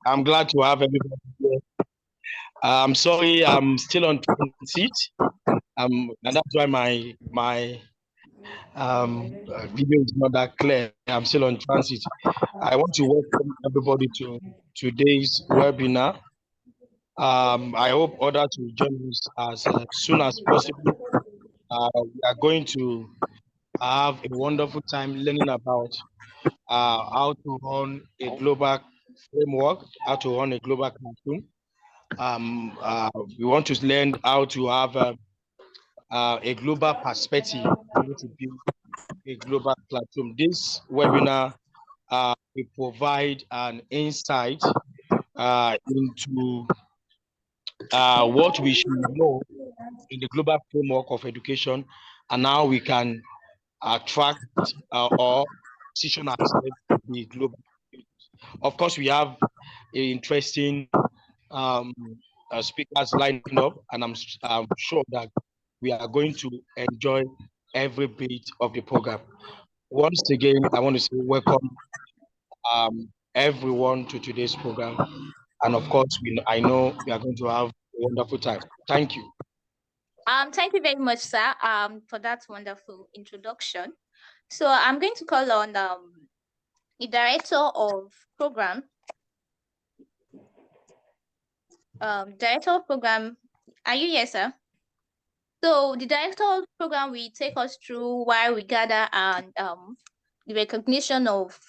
I'm glad to have everybody here. I'm sorry, I'm still on transit. And that's why my video is not that clear. I'm still on transit. I want to welcome everybody to today's webinar. I hope others will join us as soon as possible. We are going to have a wonderful time learning about how to run a global framework, how to run a global classroom. We want to learn how to have a global perspective, how to build a global classroom. This webinar will provide an insight into what we should know in the global framework of education and how we can attract or position ourselves in the global. Of course, we have interesting speakers lining up, and I'm sure that we are going to enjoy every bit of the program. Once again, I want to say welcome everyone to today's program. And of course, I know we are going to have a wonderful time. Thank you. Thank you very much, sir, for that wonderful introduction. So I'm going to call on the director of program. Director of program, are you here, sir? So the director of program will take us through why we gather and the recognition of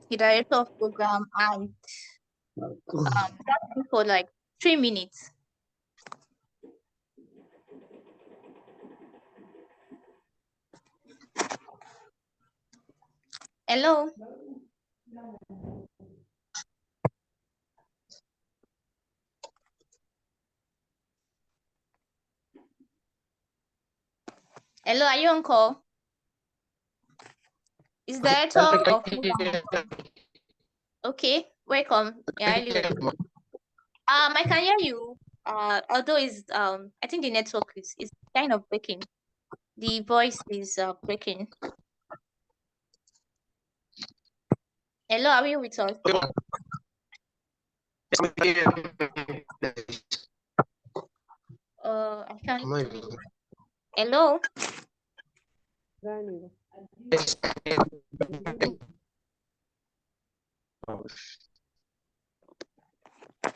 the director of program and for like 3 minutes. Hello. Hello, are you on call? Is director of program? Okay, welcome. Yeah, I can hear you. Although is I think the network is kind of breaking. The voice is breaking. Hello, are you with us? I can't. Hello.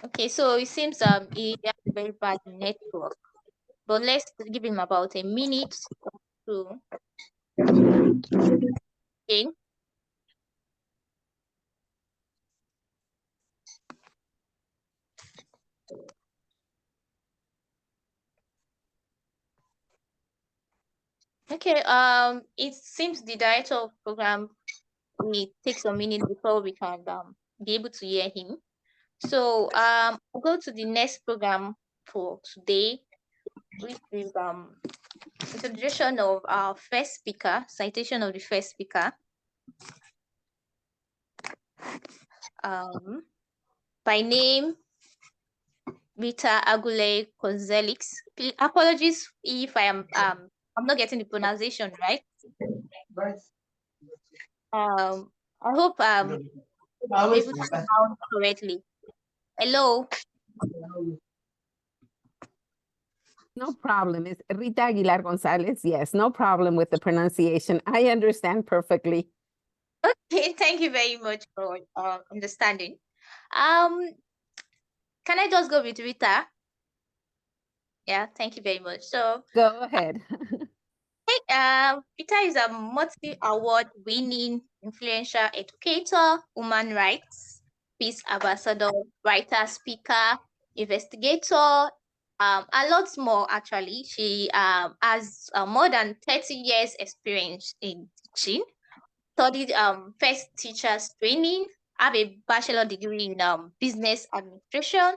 Okay, so it seems he has a very bad network, but let's give him about a minute to. Okay. Okay. It seems the director of program will take some minutes before we can be able to hear him. So we'll go to the next program for today, which is introduction of our first speaker, citation of the first speaker. By name, Rita Agule Kozelix. Apologies if I am I'm not getting the pronunciation right. I hope I'm able to pronounce correctly. Hello. No problem. It's Rita Aguilar Gonzalez. Yes, no problem with the pronunciation. I understand perfectly. Okay, thank you very much for understanding. Can I just go with Rita? Yeah, thank you very much. So go ahead. Rita is a multi-award winning influential educator, human rights, peace ambassador, writer, speaker, investigator, a lot more actually. She has more than 30 years experience in teaching, studied first teachers training, have a bachelor degree in business administration,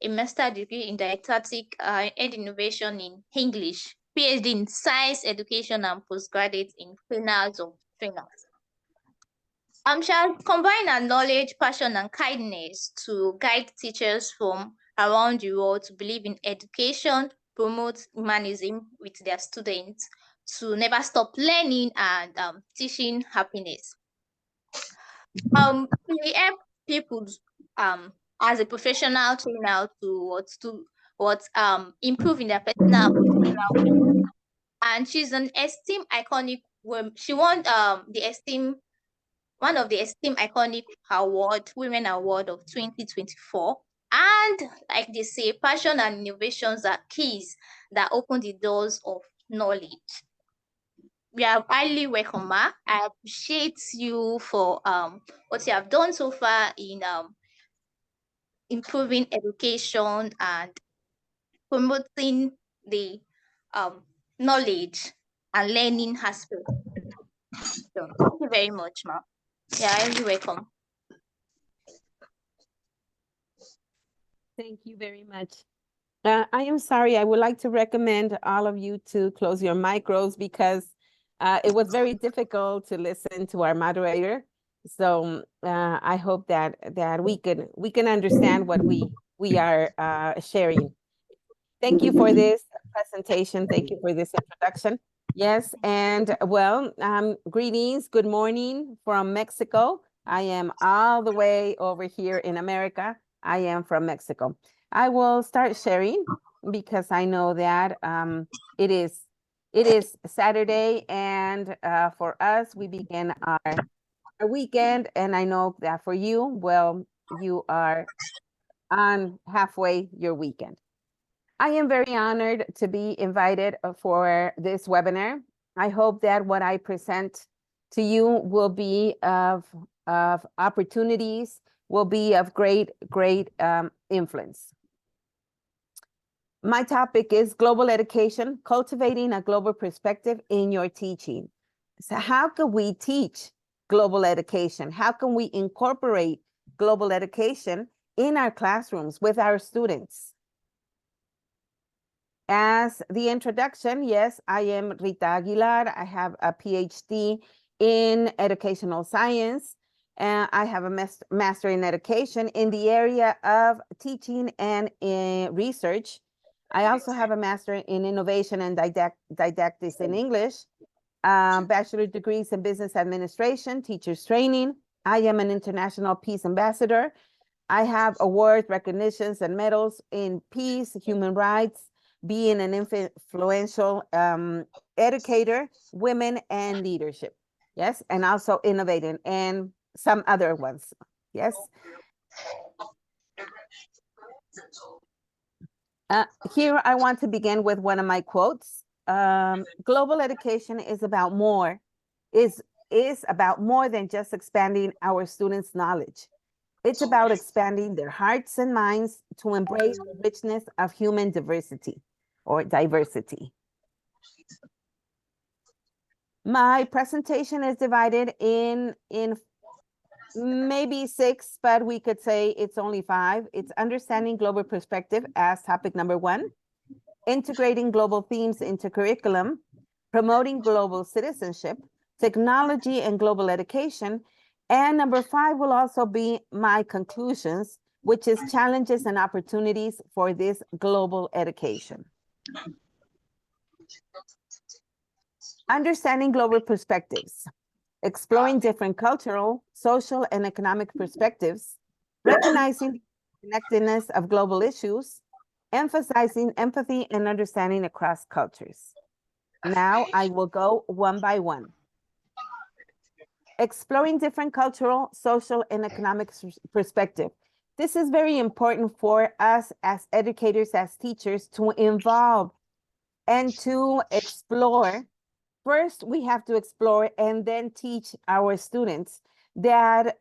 a master degree in didactic and innovation in English, PhD in science education and postgraduate in trainers of trainers. She has combined her knowledge, passion, and kindness to guide teachers from around the world to believe in education, promote humanism with their students, to never stop learning and teaching happiness. We help people as a professional trainer to improve in their personal and professional. And she's an esteemed iconic woman. She won one of the esteemed iconic women award of 2024. And like they say, passion and innovations are keys that open the doors of knowledge. We are highly welcome, Ma. I appreciate you for what you have done so far in improving education and promoting the knowledge and learning aspect. So thank you very much, Ma. Yeah, highly welcome. Thank you very much. I am sorry, I would like to recommend all of you to close your micros because it was very difficult to listen to our moderator. So I hope that we can understand what we are sharing. Thank you for this presentation. Thank you for this introduction. Yes, and well, greetings, good morning from Mexico. I am all the way over here in America. I am from Mexico. I will start sharing because I know that it is Saturday, and for us, we begin our weekend, and I know that for you, well, you are on halfway your weekend. I am very honored to be invited for this webinar. I hope that what I present to you will be of opportunities, will be of great influence. My topic is global education, cultivating a global perspective in your teaching. So how can we teach global education? How can we incorporate global education in our classrooms with our students? As the introduction, yes, I am Rita Aguilar. I have a PhD in educational science. I have a master in education in the area of teaching and research. I also have a master in innovation and didactics in English, bachelor degrees in business administration, teachers training. I am an international peace ambassador. I have awards, recognitions, and medals in peace, human rights, being an influential educator, women, and leadership. Yes, and also innovating, and some other ones. Yes. Here I want to begin with one of my quotes. Global education is about more, is about more than just expanding our students' knowledge. It's about expanding their hearts and minds to embrace the richness of human diversity or diversity. My presentation is divided in maybe 6, but we could say it's only 5. It's understanding global perspective as topic number 1, integrating global themes into curriculum, promoting global citizenship, technology and global education, and number 5 will also be my conclusions, which is challenges and opportunities for this global education. Understanding global perspectives, exploring different cultural, social, and economic perspectives, recognizing the connectedness of global issues, emphasizing empathy and understanding across cultures. Now I will go one by one. Exploring different cultural, social, and economic perspective. This is very important for us as educators, as teachers, to involve and to explore. First, we have to explore and then teach our students that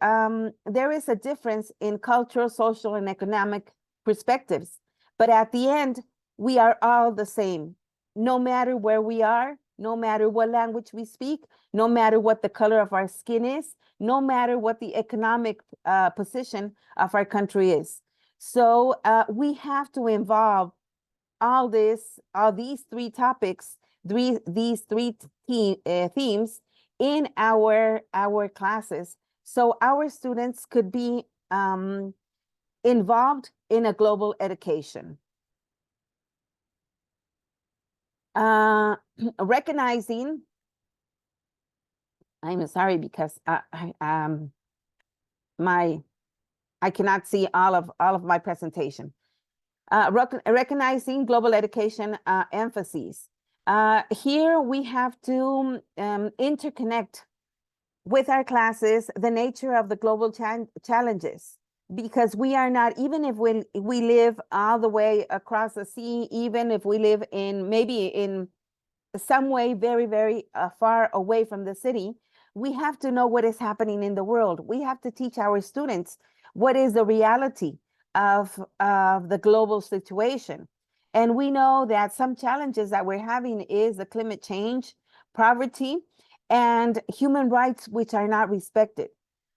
there is a difference in cultural, social, and economic perspectives. But at the end, we are all the same, no matter where we are, no matter what language we speak, no matter what the color of our skin is, no matter what the economic position of our country is. So we have to involve all these 3 topics, these three themes in our classes, so our students could be involved in a global education. Recognizing, I'm sorry because my I cannot see all of my presentation. Recognizing global education emphases. Here we have to interconnect with our classes the nature of the global challenges, because we are not, even if we live all the way across the sea, even if we live in maybe in some way very, very far away from the city, we have to know what is happening in the world. We have to teach our students what is the reality of the global situation. And we know that some challenges that we're having is the climate change, poverty, and human rights, which are not respected.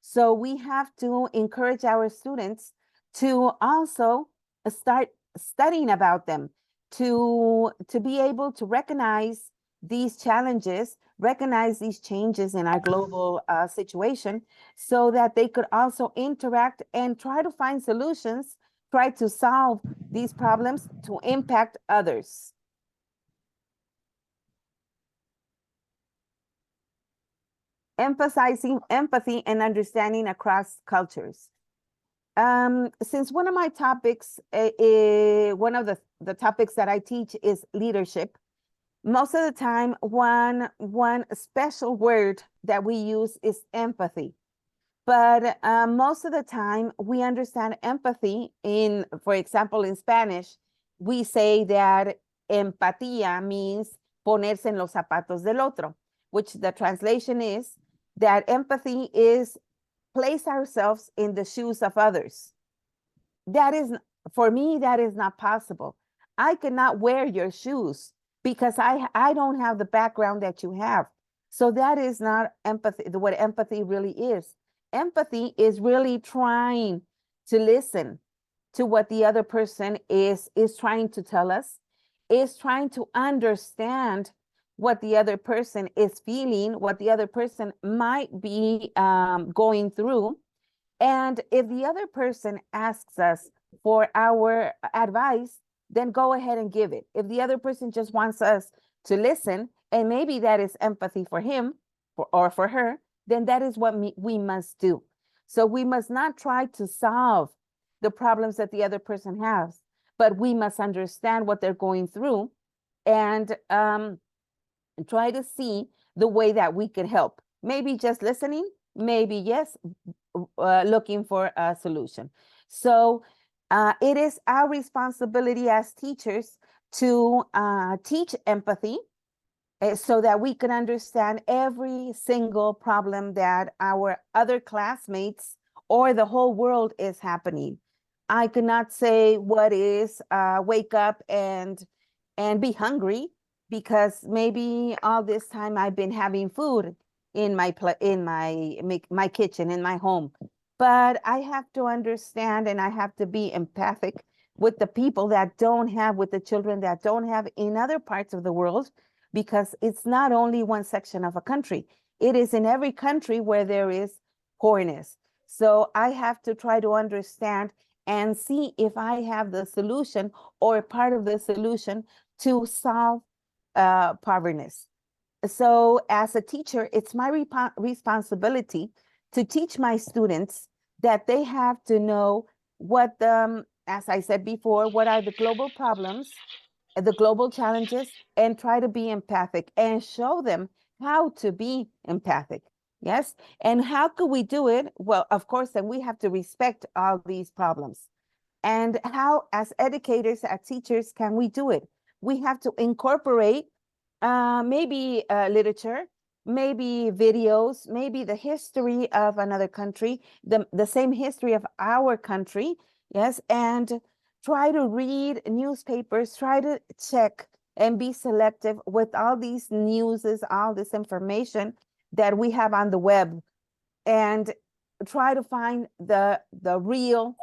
So we have to encourage our students to also start studying about them, to be able to recognize these challenges, recognize these changes in our global situation, so that they could also interact and try to find solutions, try to solve these problems to impact others. Emphasizing empathy and understanding across cultures. Since one of my topics, one of the topics that I teach is leadership, most of the time, one special word that we use is empathy. But most of the time, we understand empathy in, for example, in Spanish, we say that empatía means ponerse en los zapatos del otro, which the translation is that empathy is place ourselves in the shoes of others. That is, for me, that is not possible. I cannot wear your shoes because I don't have the background that you have. So that is not empathy, what empathy really is. Empathy is really trying to listen to what the other person is trying to tell us, is trying to understand what the other person is feeling, what the other person might be going through. And if the other person asks us for our advice, then go ahead and give it. If the other person just wants us to listen, and maybe that is empathy for him or for her, then that is what we must do. So we must not try to solve the problems that the other person has, but we must understand what they're going through and try to see the way that we can help. Maybe just listening, maybe yes, looking for a solution. So it is our responsibility as teachers to teach empathy so that we can understand every single problem that our other classmates or the whole world is happening. I cannot say what is wake up and be hungry, because maybe all this time I've been having food in my kitchen, in my home. But I have to understand, and I have to be empathic with the people that don't have, with the children that don't have in other parts of the world, because it's not only one section of a country. It is in every country where there is poorness. So I have to try to understand and see if I have the solution or part of the solution to solve poverty. So as a teacher, it's my responsibility to teach my students that they have to know what as I said before, what are the global problems, the global challenges, and try to be empathic and show them how to be empathic. Yes. And how could we do it? Well, of course, then we have to respect all these problems. And how, as educators, as teachers, can we do it? We have to incorporate maybe literature, maybe videos, maybe the history of another country, the same history of our country, yes, and try to read newspapers, try to check and be selective with all these newses, all this information that we have on the web, and try to find the real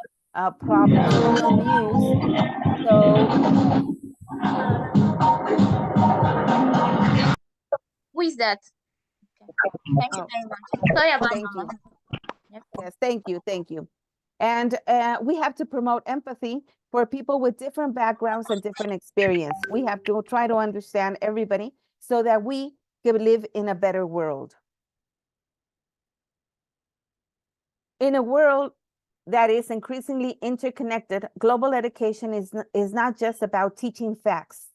problems, the real news. So Who is that? Okay. Thank you very much. Sorry about thank Mama. you. Yep. Yes, thank you. And we have to promote empathy for people with different backgrounds and different experience. We have to try to understand everybody so that we can live in a better world. In a world that is increasingly interconnected, global education is not just about teaching facts.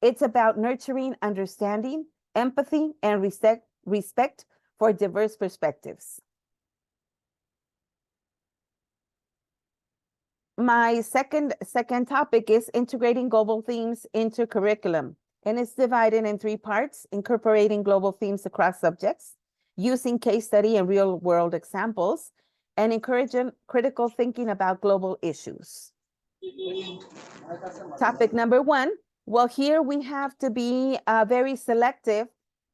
It's about nurturing understanding, empathy, and respect for diverse perspectives. My second topic is integrating global themes into curriculum. And it's divided in 3 parts: incorporating global themes across subjects, using case study and real world examples, and encouraging critical thinking about global issues. Topic number 1. Well, here we have to be very selective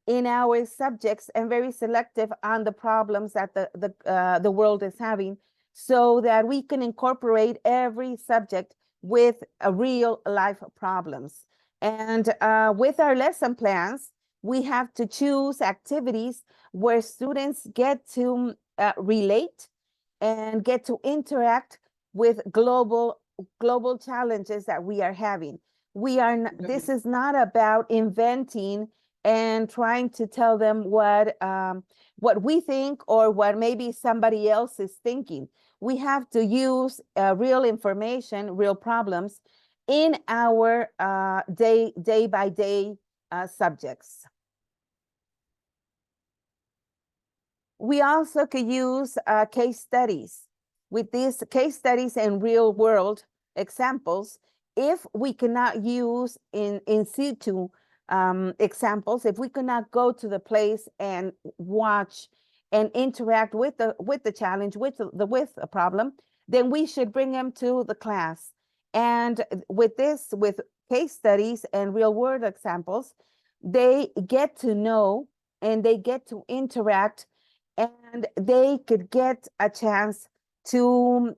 in our subjects and very selective on the problems that the world is having, so that we can incorporate every subject with real life problems. And with our lesson plans, we have to choose activities where students get to relate and get to interact with global challenges that we are having. This is not about inventing and trying to tell them what we think or what maybe somebody else is thinking. We have to use real information, real problems in our day by day subjects. We also could use case studies. With these case studies and real world examples, if we cannot use in situ examples, if we cannot go to the place and watch and interact with the challenge, with a problem, then we should bring them to the class. And with case studies and real world examples, they get to know and they get to interact, and they could get a chance to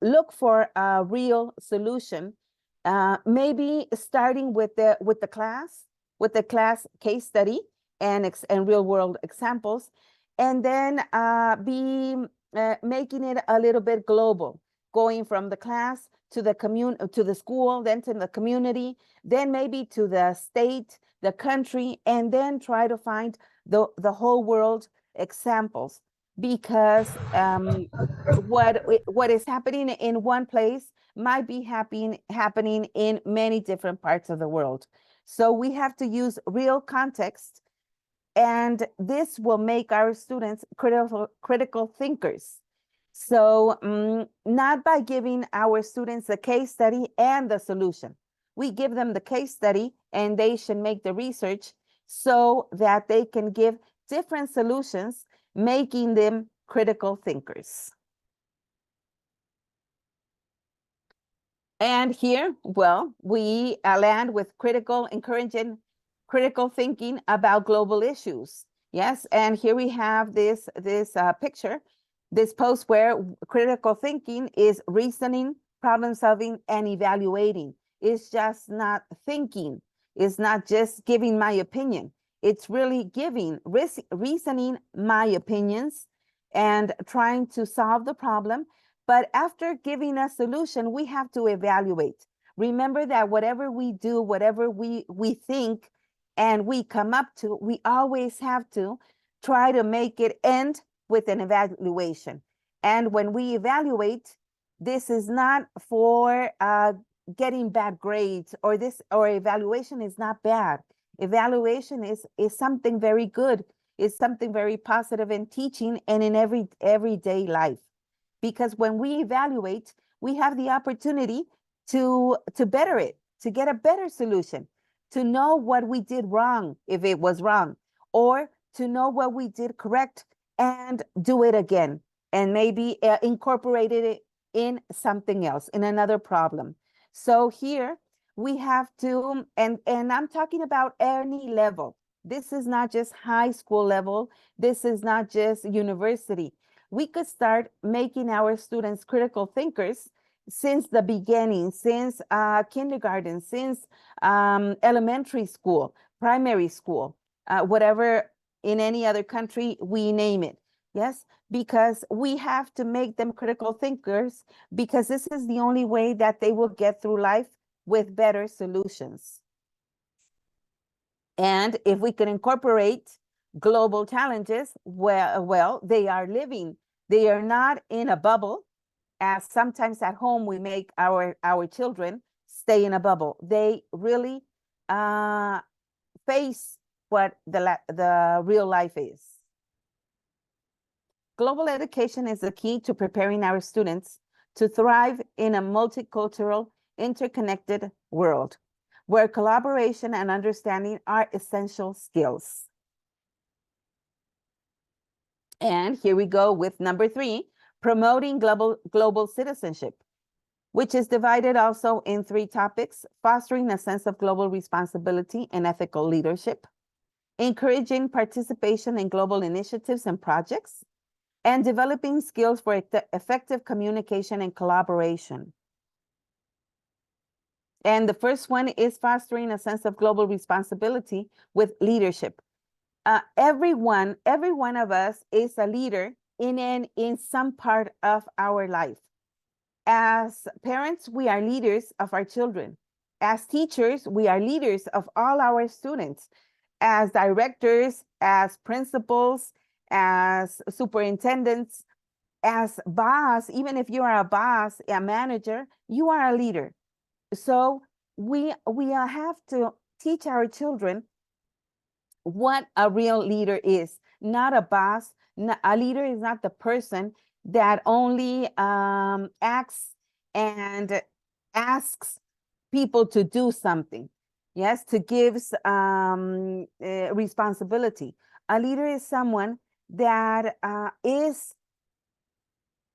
look for a real solution, maybe starting with the class case study and real world examples, and then making it a little bit global, going from the class to the school, then to the community, then maybe to the state, the country, and then try to find the whole world examples. Because what is happening in one place might be happening in many different parts of the world. So we have to use real context, and this will make our students critical thinkers. So not by giving our students a case study and the solution. We give them the case study and they should make the research so that they can give different solutions, making them critical thinkers. And here, well, we land with encouraging critical thinking about global issues. Yes, and here we have this picture, this post where critical thinking is reasoning, problem solving, and evaluating. It's just not thinking. It's not just giving my opinion. It's really reasoning my opinions and trying to solve the problem. But after giving a solution, we have to evaluate. Remember that whatever we do, whatever we think and we come up to, we always have to try to make it end with an evaluation. And when we evaluate, this is not for getting bad grades, or evaluation is not bad. Evaluation is something very good. It's something very positive in teaching and in everyday life. Because when we evaluate, we have the opportunity to better it, to get a better solution, to know what we did wrong if it was wrong, or to know what we did correct and do it again, and maybe incorporate it in something else, in another problem. So here we have to, and I'm talking about any level. This is not just high school level. This is not just university. We could start making our students critical thinkers since the beginning, since kindergarten, since elementary school, primary school, whatever in any other country we name it. Yes, because we have to make them critical thinkers, because this is the only way that they will get through life with better solutions. And if we can incorporate global challenges, well, they are living. They are not in a bubble, as sometimes at home we make our children stay in a bubble. They really face what the real life is. Global education is the key to preparing our students to thrive in a multicultural, interconnected world, where collaboration and understanding are essential skills. And here we go with number 3, promoting global citizenship, which is divided also in 3 topics: fostering a sense of global responsibility and ethical leadership, encouraging participation in global initiatives and projects, and developing skills for effective communication and collaboration. And the first one is fostering a sense of global responsibility with leadership. Every one of us is a leader in some part of our life. As parents, we are leaders of our children. As teachers, we are leaders of all our students. As directors, as principals, as superintendents, as boss, even if you are a boss, a manager, you are a leader. So we have to teach our children what a real leader is. Not a boss. A leader is not the person that only acts and asks people to do something. Yes, to gives responsibility. A leader is someone that is,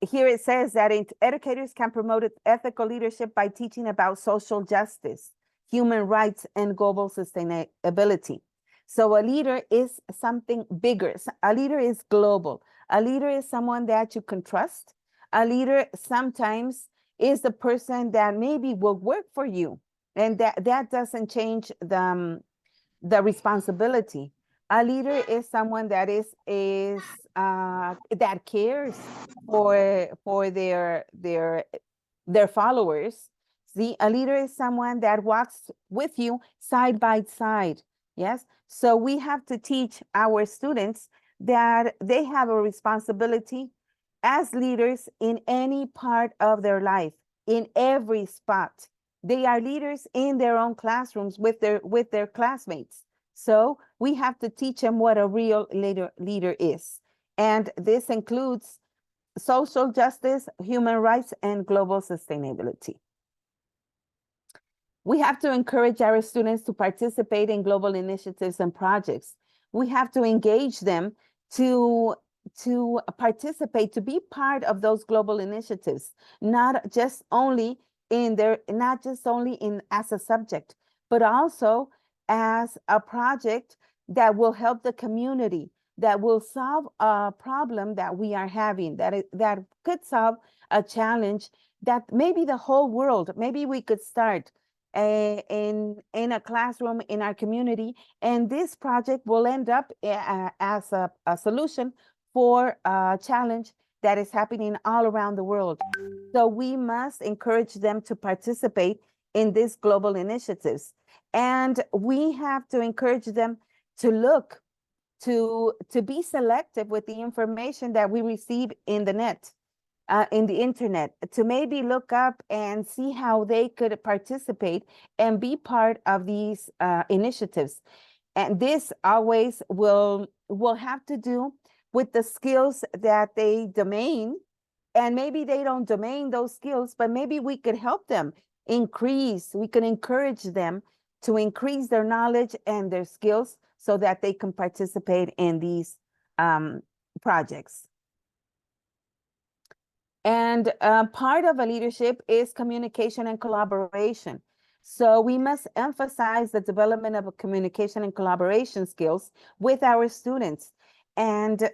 here it says that educators can promote ethical leadership by teaching about social justice, human rights, and global sustainability. So a leader is something bigger. A leader is global. A leader is someone that you can trust. A leader sometimes is the person that maybe will work for you, and that doesn't change the responsibility. A leader is someone that that cares for their followers. See, a leader is someone that walks with you side by side. Yes, so we have to teach our students that they have a responsibility as leaders in any part of their life, in every spot. They are leaders in their own classrooms with their classmates. So we have to teach them what a real leader is. And this includes social justice, human rights, and global sustainability. We have to encourage our students to participate in global initiatives and projects. We have to engage them to participate, to be part of those global initiatives, not just only as a subject, but also as a project that will help the community, that will solve a problem that we are having, that could solve a challenge that maybe the whole world, maybe we could start in a classroom in our community, and this project will end up as a solution for a challenge that is happening all around the world. So we must encourage them to participate in these global initiatives. And we have to encourage them to look, to be selective with the information that we receive in the net, in the internet, to maybe look up and see how they could participate and be part of these initiatives. And this always will have to do with the skills that they domain. And maybe they don't domain those skills, but maybe we could help them we can encourage them to increase their knowledge and their skills so that they can participate in these projects. And part of a leadership is communication and collaboration. So we must emphasize the development of a communication and collaboration skills with our students. And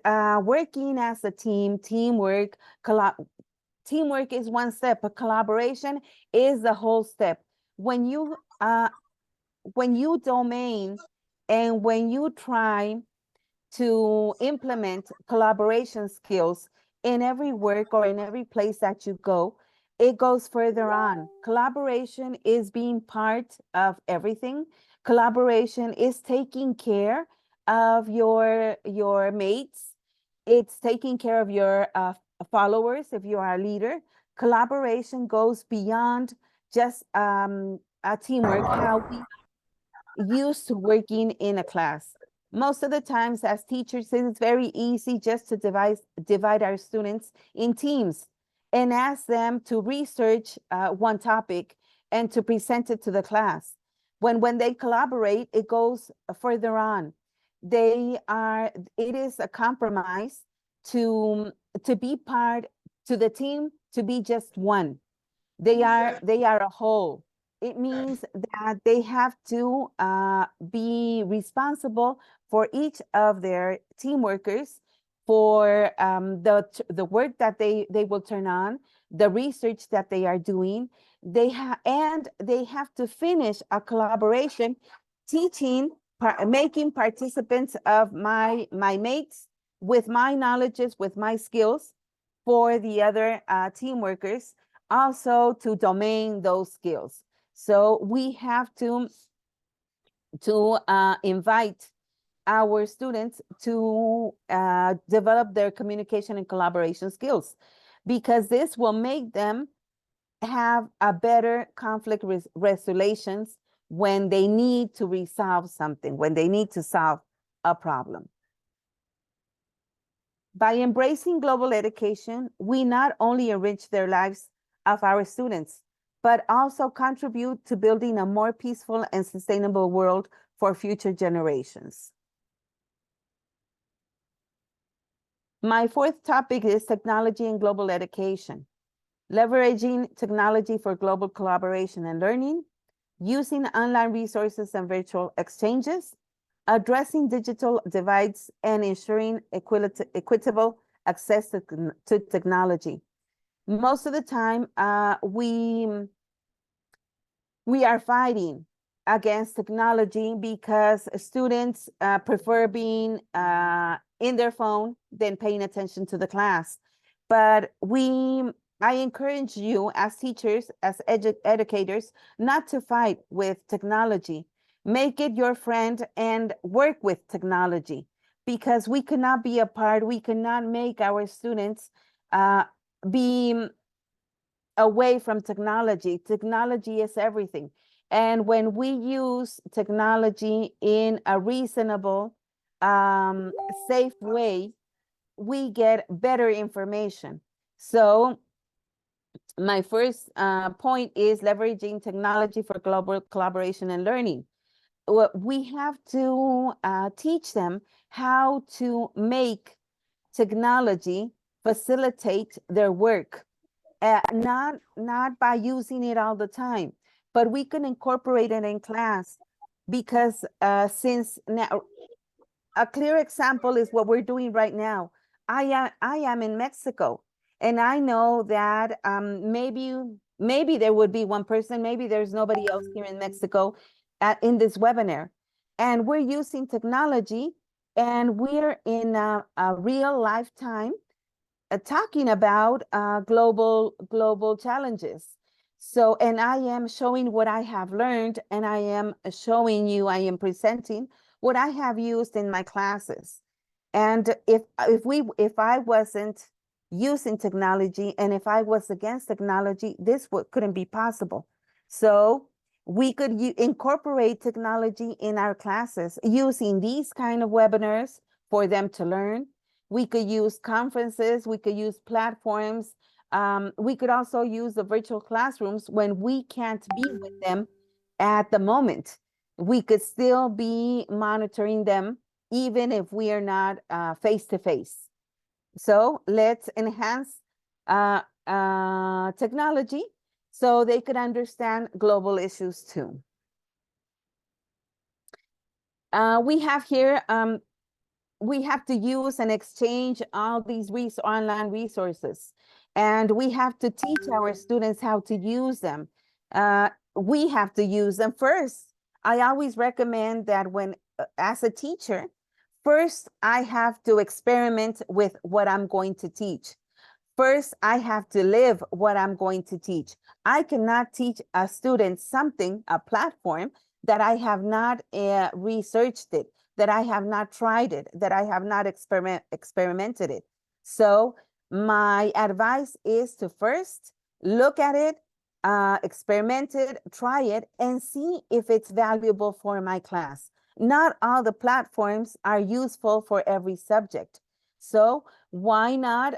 working as a team, teamwork is one step, but collaboration is the whole step. When you domain and when you try to implement collaboration skills in every work or in every place that you go, it goes further on. Collaboration is being part of everything. Collaboration is taking care of your mates. It's taking care of your followers if you are a leader. Collaboration goes beyond just a teamwork, how we used to working in a class. Most of the times as teachers, it's very easy just to divide our students in teams and ask them to research one topic and to present it to the class. When they collaborate, it goes further on. It is a compromise to be part, to the team, to be just one. They are a whole. It means that they have to be responsible for each of their team workers, for the work that they will turn on, the research that they are doing. They have to finish a collaboration, teaching, making participants of my mates with my knowledges, with my skills, for the other team workers, also to domain those skills. So we have to invite our students to develop their communication and collaboration skills, because this will make them have a better conflict resolutions when they need to resolve something, when they need to solve a problem. By embracing global education, we not only enrich their lives of our students, but also contribute to building a more peaceful and sustainable world for future generations. My fourth topic is technology and global education. Leveraging technology for global collaboration and learning, using online resources and virtual exchanges, addressing digital divides, and ensuring equitable access to technology. Most of the time, we are fighting against technology because students prefer being in their phone than paying attention to the class. But I encourage you as teachers, as educators, not to fight with technology. Make it your friend and work with technology, because we cannot be apart. We cannot make our students be away from technology. Technology is everything. And when we use technology in a reasonable, safe way, we get better information. So my first point is leveraging technology for global collaboration and learning. We have to teach them how to make technology facilitate their work, not by using it all the time, but we can incorporate it in class, because since now, a clear example is what we're doing right now. I am in Mexico, and I know that maybe there would be one person, maybe there's nobody else here in Mexico in this webinar, and we're using technology, and we're in a real lifetime talking about global challenges. So, and I am showing what I have learned, and I am showing you, I am presenting what I have used in my classes. And if I wasn't using technology, and if I was against technology, this couldn't be possible. So we could incorporate technology in our classes using these kind of webinars for them to learn. We could use conferences, we could use platforms. We could also use the virtual classrooms when we can't be with them at the moment. We could still be monitoring them even if we are not face-to-face. So let's enhance technology so they could understand global issues too. We have here, we have to use and exchange all these online resources, and we have to teach our students how to use them. We have to use them first. I always recommend that when, as a teacher, first I have to experiment with what I'm going to teach. First, I have to live what I'm going to teach. I cannot teach a student something, a platform, that I have not researched it, that I have not tried it, that I have not experimented it. So my advice is to first look at it, experiment it, try it, and see if it's valuable for my class. Not all the platforms are useful for every subject. So why not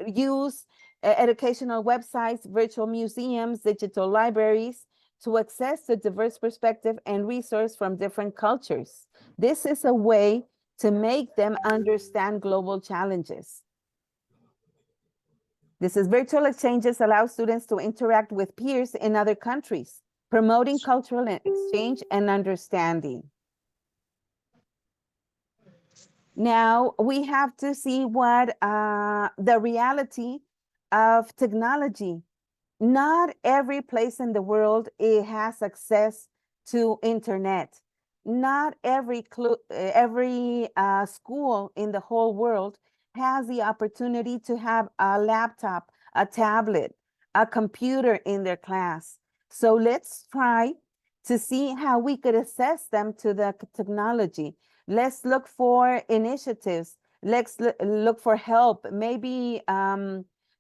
use educational websites, virtual museums, digital libraries to access the diverse perspective and resource from different cultures? This is a way to make them understand global challenges. This is virtual exchanges allow students to interact with peers in other countries, promoting cultural exchange and understanding. Now we have to see what the reality of technology. Not every place in the world has access to internet. Not every school in the whole world has the opportunity to have a laptop, a tablet, a computer in their class. So let's try to see how we could assess them to the technology. Let's look for initiatives. Let's look for help. Maybe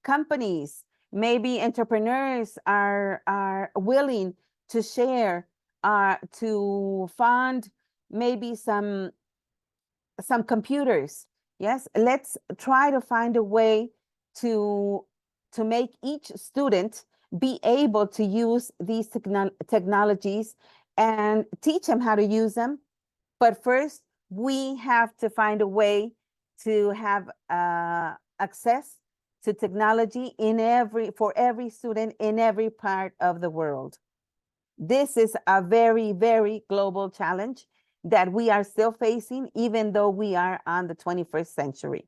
companies, maybe entrepreneurs are willing to share, to fund maybe some computers. Yes, let's try to find a way to make each student be able to use these technologies and teach them how to use them. But first, we have to find a way to have access to technology for every student in every part of the world. This is a very, very global challenge that we are still facing, even though we are on the 21st century.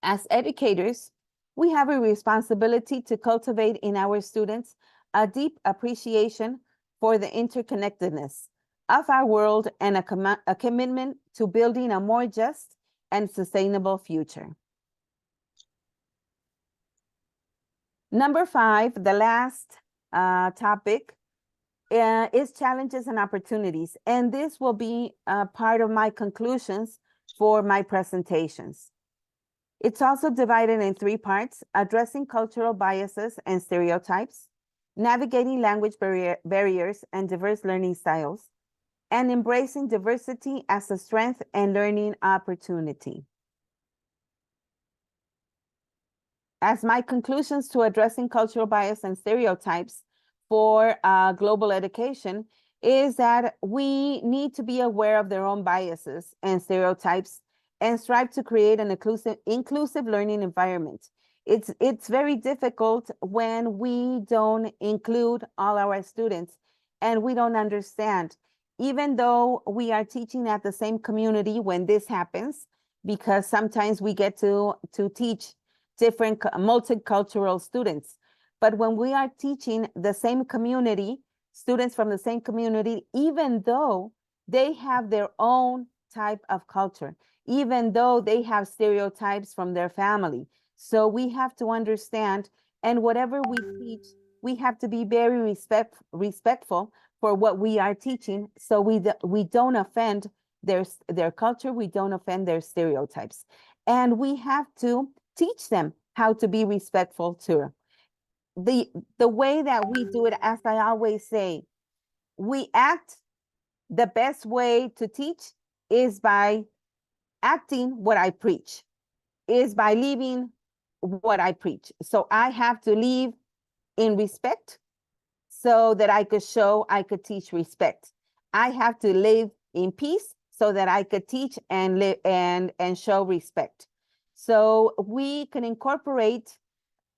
As educators, we have a responsibility to cultivate in our students a deep appreciation for the interconnectedness of our world and a commitment to building a more just and sustainable future. Number 5, the last topic is challenges and opportunities. And this will be part of my conclusions for my presentations. It's also divided in 3 parts: addressing cultural biases and stereotypes, navigating language barriers and diverse learning styles, and embracing diversity as a strength and learning opportunity. As my conclusions to addressing cultural bias and stereotypes for global education is that we need to be aware of their own biases and stereotypes and strive to create an inclusive learning environment. It's very difficult when we don't include all our students and we don't understand, even though we are teaching at the same community when this happens, because sometimes we get to teach different multicultural students. But when we are teaching the same community, students from the same community, even though they have their own type of culture, even though they have stereotypes from their family. So we have to understand, and whatever we teach, we have to be very respectful for what we are teaching, so we don't offend their culture, we don't offend their stereotypes. And we have to teach them how to be respectful too. The way that we do it, as I always say, we act, the best way to teach is by acting what I preach, is by living what I preach. So I have to live in respect so that I could teach respect. I have to live in peace so that I could teach and live and show respect. So we can incorporate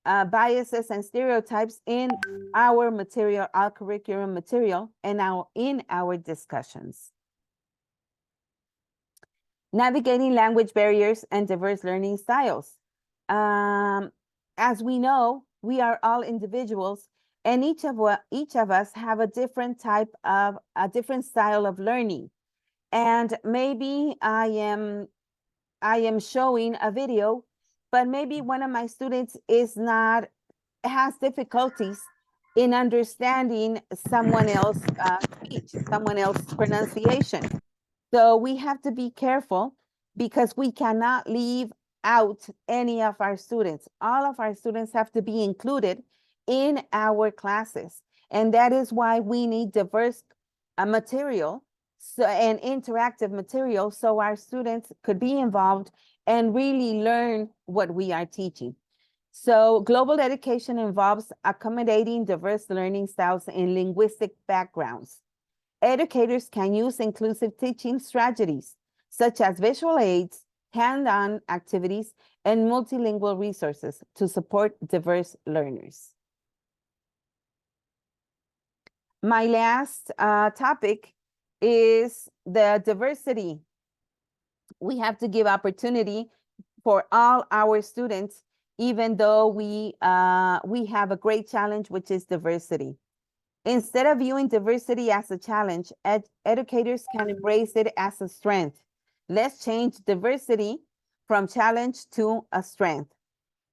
biases and stereotypes in our material, our curriculum material, and now in our discussions. Navigating language barriers and diverse learning styles. As we know, we are all individuals, and each of us have a different style of learning. And maybe I am showing a video, but maybe one of my students has difficulties in understanding someone else's speech, someone else's pronunciation. So we have to be careful, because we cannot live out any of our students. All of our students have to be included in our classes. And that is why we need diverse material and interactive material so our students could be involved and really learn what we are teaching. So global education involves accommodating diverse learning styles and linguistic backgrounds. Educators can use inclusive teaching strategies, such as visual aids, hand-on activities, and multilingual resources to support diverse learners. My last topic is the diversity. We have to give opportunity for all our students, even though we have a great challenge, which is diversity. Instead of viewing diversity as a challenge, educators can embrace it as a strength. Let's change diversity from challenge to a strength.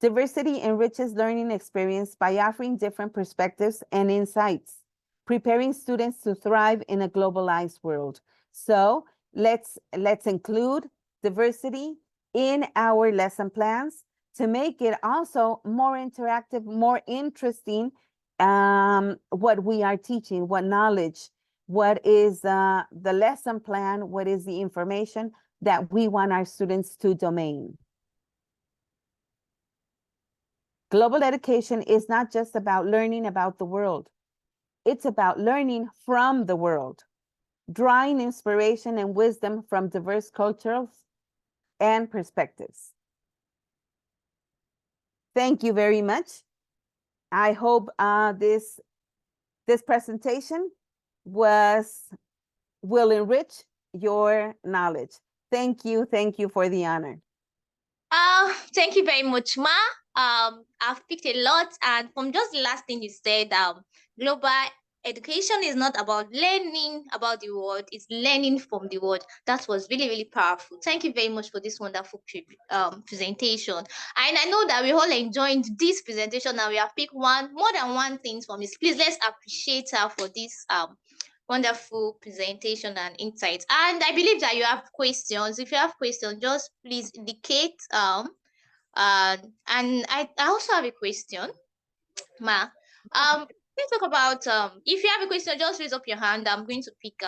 Diversity enriches learning experience by offering different perspectives and insights, preparing students to thrive in a globalized world. So let's include diversity in our lesson plans to make it also more interactive, more interesting, what we are teaching, what knowledge, what is the lesson plan, what is the information that we want our students to domain. Global education is not just about learning about the world. It's about learning from the world, drawing inspiration and wisdom from diverse cultures and perspectives. Thank you very much. I hope this presentation will enrich your knowledge. Thank you for the honor. Thank you very much, Ma. I've picked a lot, and from just the last thing you said, global education is not about learning about the world, it's learning from the world. That was really, really powerful. Thank you very much for this wonderful presentation. And I know that we all enjoyed this presentation, and we have picked more than one thing from this. Please, let's appreciate her for this wonderful presentation and insights. And I believe that you have questions. If you have questions, just please indicate. And I also have a question, Ma. Let's talk about if you have a question, just raise up your hand. I'm going to pick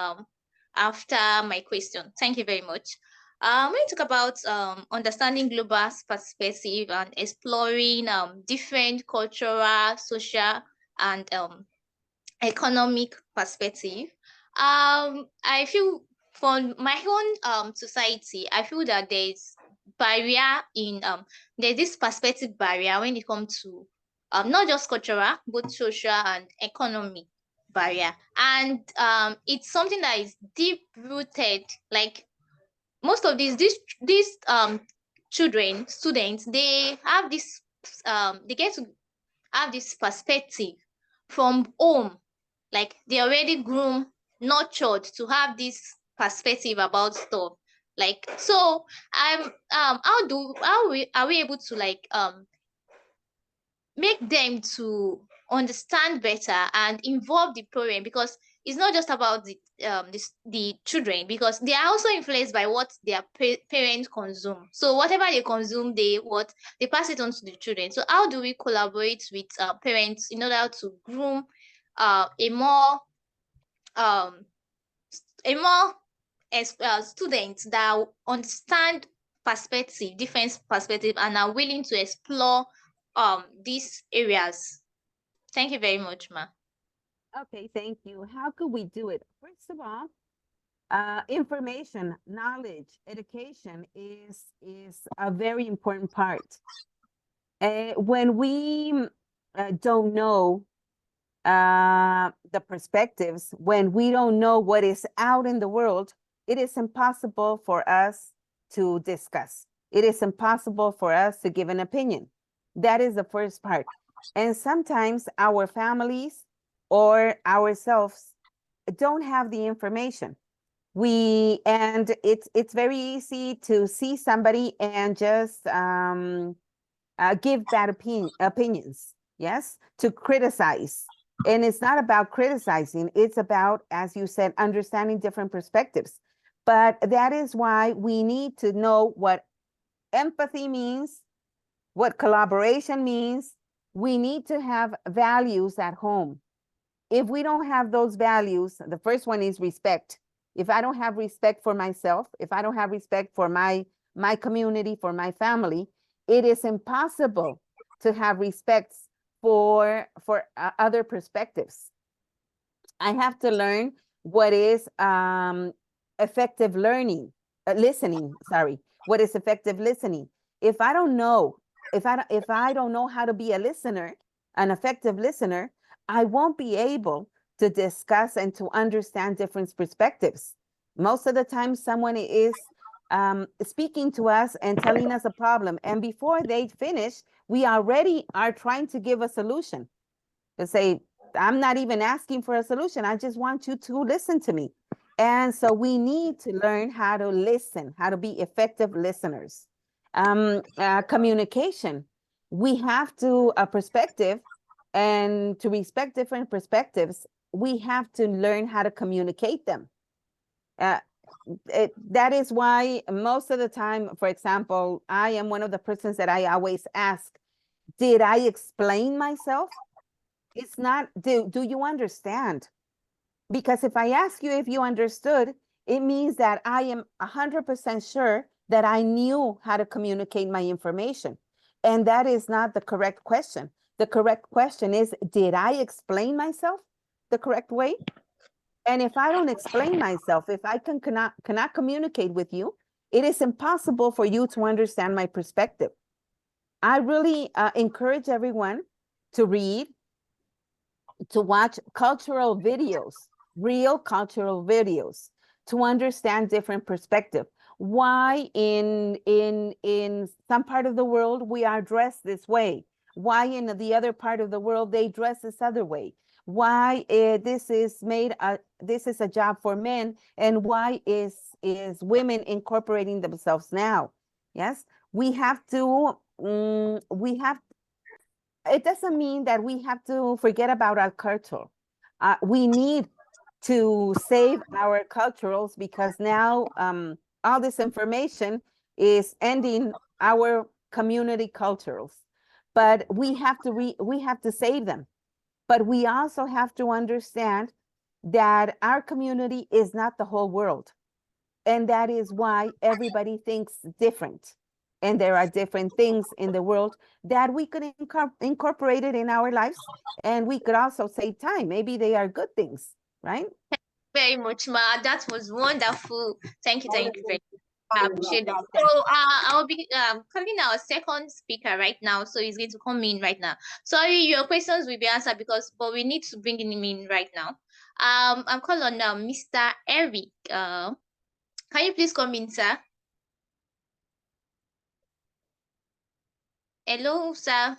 after my question. Thank you very much. When you talk about understanding global perspective and exploring different cultural, social, and economic perspective, I feel from my own society, I feel that there's barrier in there's this perspective barrier when it comes to not just cultural, but social and economic barrier. And it's something that is deep rooted. Like most of these children, students, they have this they get to have this perspective from home. Like they already groom, nurtured to have this perspective about stuff. Like, so are we able to like make them to understand better and involve the parent, because it's not just about the children, because they are also influenced by what their parents consume. So whatever they consume, they pass it on to the children. So how do we collaborate with parents in order to groom a more students that understand different perspective, and are willing to explore these areas? Thank you very much, Ma. Okay, thank you. How could we do it? First of all, information, knowledge, education is a very important part. When we don't know the perspectives, when we don't know what is out in the world, it is impossible for us to discuss. It is impossible for us to give an opinion. That is the first part. And sometimes our families or ourselves don't have the information. And it's very easy to see somebody and just give bad opinions, yes, to criticize. And it's not about criticizing, it's about, as you said, understanding different perspectives. But that is why we need to know what empathy means, what collaboration means. We need to have values at home. If we don't have those values, the first one is respect. If I don't have respect for myself, if I don't have respect for my community, for my family, it is impossible to have respect for other perspectives. I have to learn what is effective listening. Sorry, what is effective listening? If I don't know, if I don't know how to be a listener, an effective listener, I won't be able to discuss and to understand different perspectives. Most of the time, someone is speaking to us and telling us a problem, and before they finish, we already are trying to give a solution. To say, I'm not even asking for a solution. I just want you to listen to me. And so we need to learn how to listen, how to be effective listeners. Communication. We have to perspective, and to respect different perspectives, we have to learn how to communicate them. That is why most of the time, for example, I am one of the persons that I always ask, did I explain myself? It's not, do you understand? Because if I ask you if you understood, it means that I am 100% sure that I knew how to communicate my information. And that is not the correct question. The correct question is, did I explain myself the correct way? And if I don't explain myself, if I cannot communicate with you, it is impossible for you to understand my perspective. I really encourage everyone to read, to watch cultural videos, real cultural videos, to understand different perspective. Why in some part of the world we are dressed this way? Why in the other part of the world they dress this other way? Why this is a job for men, and why is women incorporating themselves now? Yes, we have to. It doesn't mean that we have to forget about our culture. We need to save our culturals, because now all this information is ending our community culturals. But we have to save them. But we also have to understand that our community is not the whole world. And that is why everybody thinks different. And there are different things in the world that we could incorporate it in our lives. And we could also save time. Maybe they are good things, right? Very much, Ma. That was wonderful. Thank you very much. I appreciate that. So I'll be calling our second speaker right now. So he's going to come in right now. Sorry, your questions will be answered but we need to bring him in right now. I'm calling on now Mr. Eric. Can you please come in, sir? Hello, sir.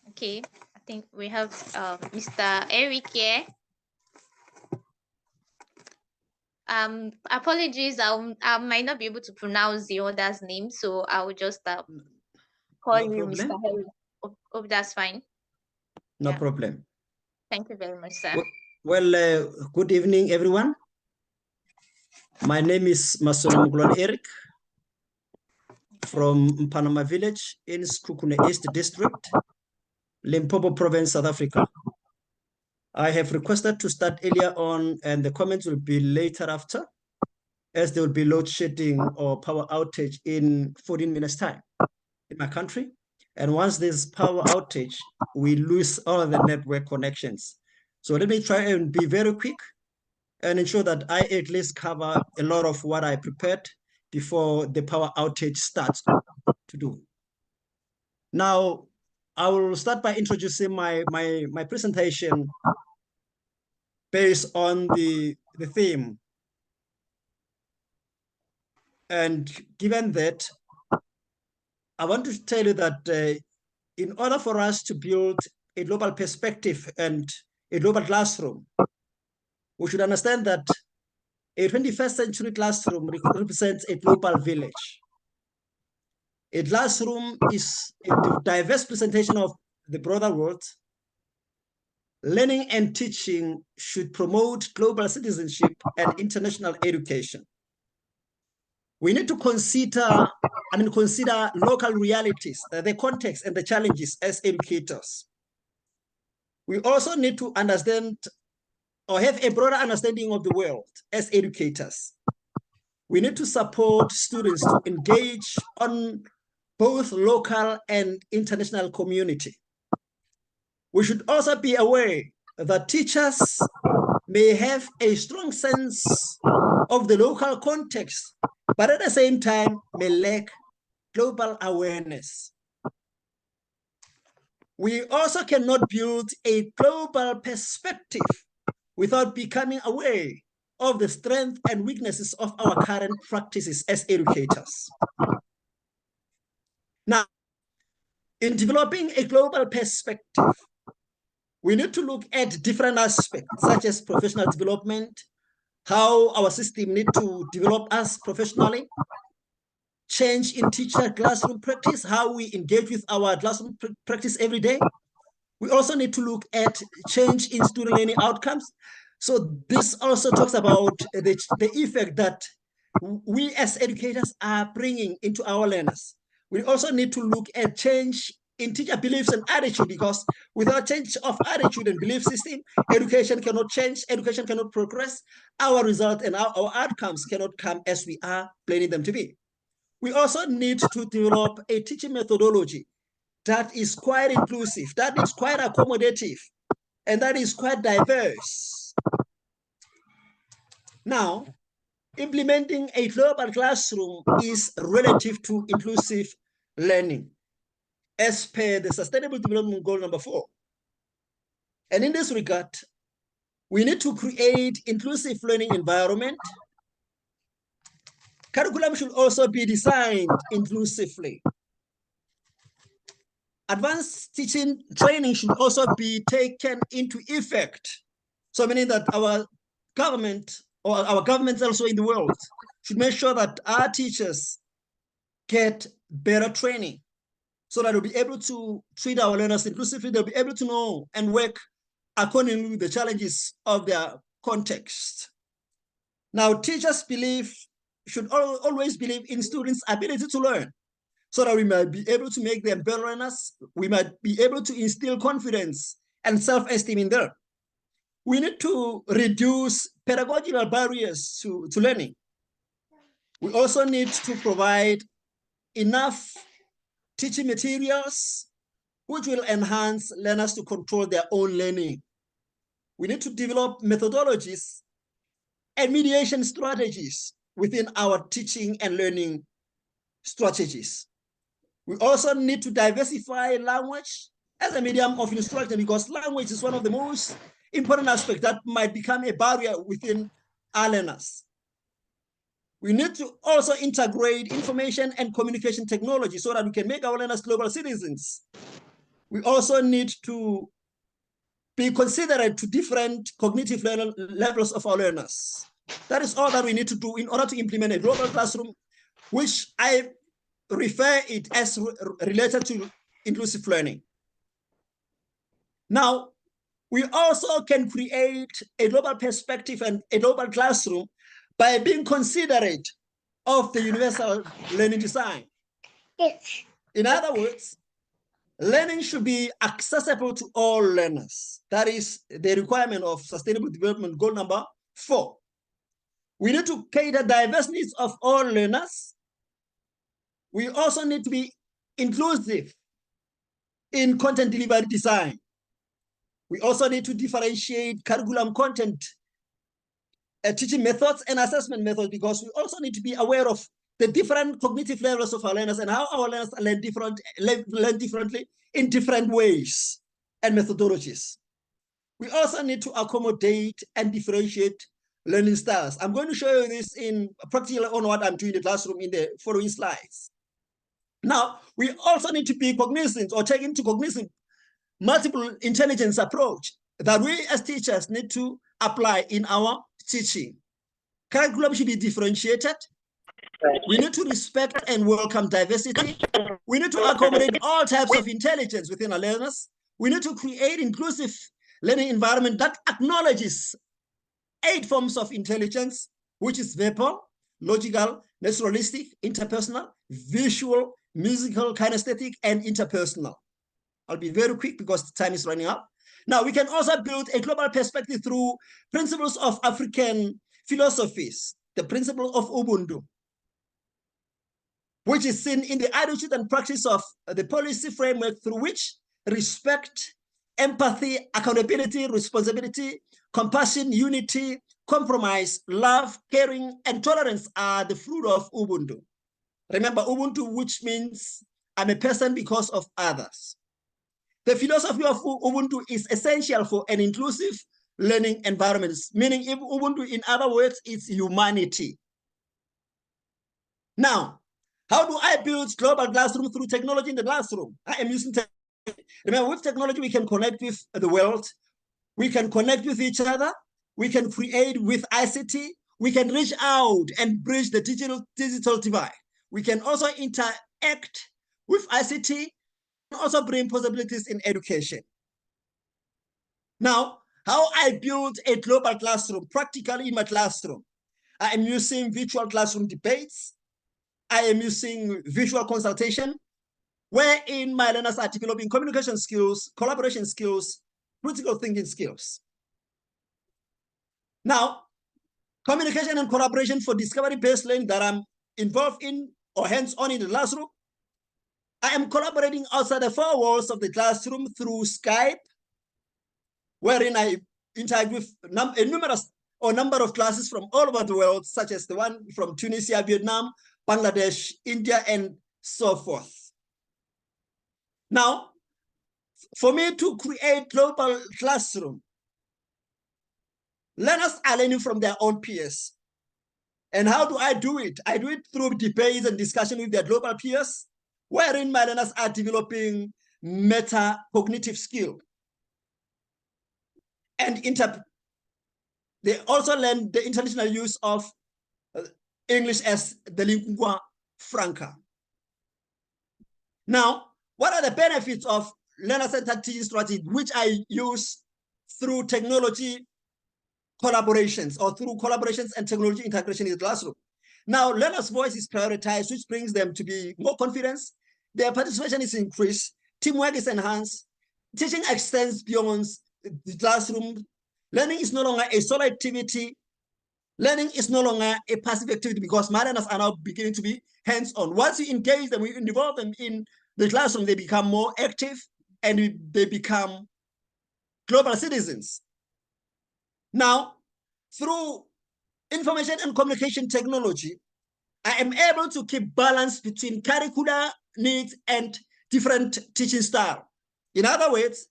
Okay, I think we have Mr. Eric here. Apologies, I might not be able to pronounce the other's name, so I will just call you Mr. Eric. Hope that's fine. No problem. Thank you very much, sir. Well, good evening, everyone. My name is Masono Muglon Eric from Panama Village in Sekhukhune East District, Limpopo Province, South Africa. I have requested to start earlier on, and the comments will be later after, as there will be load shedding or power outage in 14 minutes time in my country. And once there's power outage, we lose all the network connections. So let me try and be very quick and ensure that I at least cover a lot of what I prepared before the power outage starts to do. Now, I will start by introducing my presentation based on the theme. And given that, I want to tell you that in order for us to build a global perspective and a global classroom, we should understand that a 21st century classroom represents a global village. A classroom is a diverse presentation of the broader world. Learning and teaching should promote global citizenship and international education. We need to consider local realities, the context and the challenges as educators. We also need to understand or have a broader understanding of the world as educators. We need to support students to engage on both local and international community. We should also be aware that teachers may have a strong sense of the local context, but at the same time may lack global awareness. We also cannot build a global perspective without becoming aware of the strengths and weaknesses of our current practices as educators. Now, in developing a global perspective, we need to look at different aspects, such as professional development, how our system needs to develop us professionally, change in teacher classroom practice, how we engage with our classroom practice every day. We also need to look at change in student learning outcomes. So this also talks about the effect that we as educators are bringing into our learners. We also need to look at change in teacher beliefs and attitude, because without change of attitude and belief system, education cannot change, education cannot progress, our result and our outcomes cannot come as we are planning them to be. We also need to develop a teaching methodology that is quite inclusive, that is quite accommodative, and that is quite diverse. Now, implementing a global classroom is relative to inclusive learning, as per the Sustainable Development Goal number 4. And in this regard, we need to create inclusive learning environment. Curriculum should also be designed inclusively. Advanced teaching training should also be taken into effect. So meaning that our government or our governments also in the world should make sure that our teachers get better training so that they'll be able to treat our learners inclusively. They'll be able to know and work according to the challenges of their context. Now, teachers should always believe in students' ability to learn, so that we might be able to make them better learners. We might be able to instill confidence and self-esteem in them. We need to reduce pedagogical barriers to learning. We also need to provide enough teaching materials which will enhance learners to control their own learning. We need to develop methodologies and mediation strategies within our teaching and learning strategies. We also need to diversify language as a medium of instruction, because language is one of the most important aspects that might become a barrier within our learners. We need to also integrate information and communication technology so that we can make our learners global citizens. We also need to be considerate to different cognitive levels of our learners. That is all that we need to do in order to implement a global classroom, which I refer it as related to inclusive learning. Now, we also can create a global perspective and a global classroom by being considerate of the universal learning design. Yes. In other words, learning should be accessible to all learners. That is the requirement of Sustainable Development Goal number 4. We need to cater diverse needs of all learners. We also need to be inclusive in content delivery design. We also need to differentiate curriculum content, teaching methods and assessment methods, because we also need to be aware of the different cognitive levels of our learners and how our learners learn differently in different ways and methodologies. We also need to accommodate and differentiate learning styles. I'm going to show you this in practically on what I'm doing in the classroom in the following slides. Now, we also need to be cognizant or take into cognizance multiple intelligence approach that we as teachers need to apply in our teaching. Curriculum should be differentiated. We need to respect and welcome diversity. We need to accommodate all types of intelligence within our learners. We need to create inclusive learning environment that acknowledges 8 forms of intelligence, which is verbal, logical, naturalistic, interpersonal, visual, musical, kinesthetic, and interpersonal. I'll be very quick because the time is running up. Now, we can also build a global perspective through principles of African philosophies, the principle of Ubuntu, which is seen in the attitude and practice of the policy framework through which respect, empathy, accountability, responsibility, compassion, unity, compromise, love, caring, and tolerance are the fruit of Ubuntu. Remember, Ubuntu, which means I'm a person because of others. The philosophy of Ubuntu is essential for an inclusive learning environment, meaning if Ubuntu, in other words, is humanity. Now, how do I build global classroom through technology in the classroom? I am using technology. Remember, with technology, we can connect with the world. We can connect with each other. We can create with ICT. We can reach out and bridge the digital divide. We can also interact with ICT and also bring possibilities in education. Now, how I build a global classroom, practically in my classroom. I am using virtual classroom debates. I am using visual consultation, wherein my learners are developing communication skills, collaboration skills, critical thinking skills. Now, communication and collaboration for discovery-based learning that I'm involved in or hands-on in the classroom. I am collaborating outside the four walls of the classroom through Skype, wherein I interact with a number of classes from all over the world, such as the one from Tunisia, Vietnam, Bangladesh, India, and so forth. Now, for me to create global classroom, learners are learning from their own peers. And how do I do it? I do it through debates and discussion with their global peers, wherein my learners are developing meta-cognitive skill. And they also learn the international use of English as the lingua franca. Now, what are the benefits of learner-centered teaching strategy, which I use through technology collaborations or through collaborations and technology integration in the classroom? Now, learners' voice is prioritized, which brings them to be more confident. Their participation is increased, teamwork is enhanced, teaching extends beyond the classroom. Learning is no longer a solo activity. Learning is no longer a passive activity because my learners are now beginning to be hands-on. Once you engage them, you involve them in the classroom, they become more active and they become global citizens. Now, through information and communication technology, I am able to keep balance between curricular needs and different teaching style. In other words,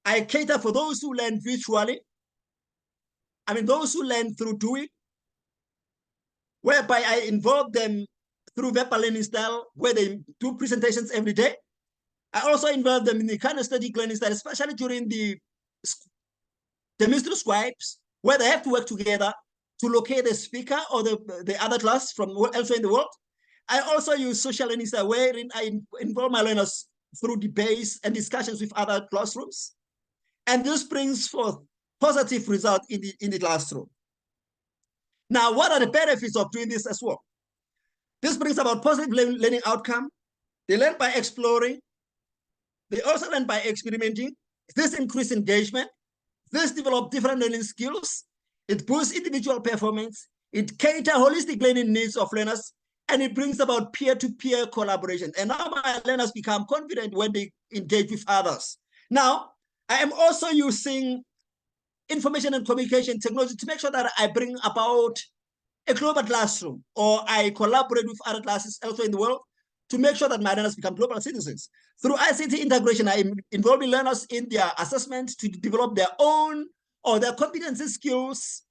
I cater for those who learn virtually. Those who learn through doing, whereby I involve them through verbal learning style, where they do presentations every day. I also involve them in the kinesthetic learning style, especially during the mystery scribes, where they have to work together to locate the speaker or the other class from elsewhere in the world. I also use social learning style, wherein I involve my learners through debates and discussions with other classrooms. And this brings forth positive results in the classroom. Now, what are the benefits of doing this as well? This brings about positive learning outcome. They learn by exploring. They also learn by experimenting. This increases engagement. This develops different learning skills. It boosts individual performance. It caters holistic learning needs of learners, and it brings about peer-to-peer collaboration. And now my learners become confident when they engage with others. Now, I am also using information and communication technology to make sure that I bring about a global classroom, or I collaborate with other classes elsewhere in the world to make sure that my learners become global citizens. Through ICT integration, I am involving learners in their assessment to develop their own or their competency, skills,